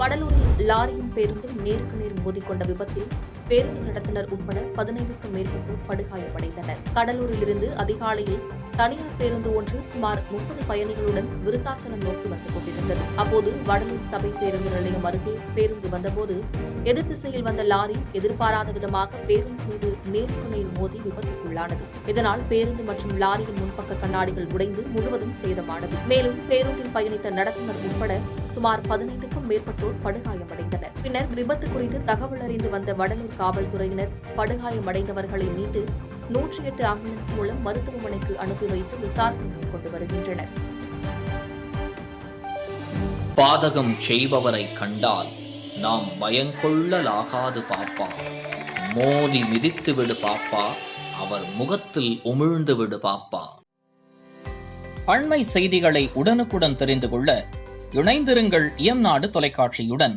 கடலூரில் லாரியும் பேருந்தும் நேருக்கு நேர் மோதிக்கொண்ட விபத்தில் பேருந்து நடத்துனர் உட்பட 15க்கும் மேற்பட்டோர் படுகாயமடைந்தனர். கடலூரிலிருந்து அதிகாலையில் தனியார் பேருந்து ஒன்று சுமார் 30 பயணிகளுடன் விருத்தாச்சலம் நோக்கி வந்து கொண்டிருந்தது. அப்போது வடலூர் சபை பேருந்து நிலையம் அருகே பேருந்து வந்தபோது எதிர் திசையில் வந்த லாரி எதிர்பாராத விதமாக பேருந்து மீது நேருக்கு நேர் மோதி விபத்துக்குள்ளானது. இதனால் பேருந்து மற்றும் லாரியின் முன்பக்க கண்ணாடிகள் உடைந்து முழுவதும் சேதமானது. மேலும் பேருந்தில் பயணித்த நடத்துனர் உட்பட சுமார் 15க்கும் மேற்பட்டோர் படுகாயமடைந்தனர். பின்னர் விபத்து குறித்து தகவல் அறிந்து வந்த வடலூர் காவல்துறையினர் படுகாயமடைந்தவர்களை மீட்டு 108 ஆம்புலன்ஸ் மூலம் மருத்துவமனைக்கு அனுப்பி வைத்து விசாரணை மேற்கொண்டு வருகின்றனர். பாதகம் செய்பவரை கண்டால் நாம் பயங்கொள்ளலாகாது பாப்பா, மோதி மிதித்து விடு பாப்பா, அவர் முகத்தில் உமிழ்ந்து விடு பாப்பா. அண்மை செய்திகளை உடனுக்குடன் தெரிந்து கொள்ள இணைந்திருங்கள் இயம்நாடு தொலைக்காட்சியுடன்.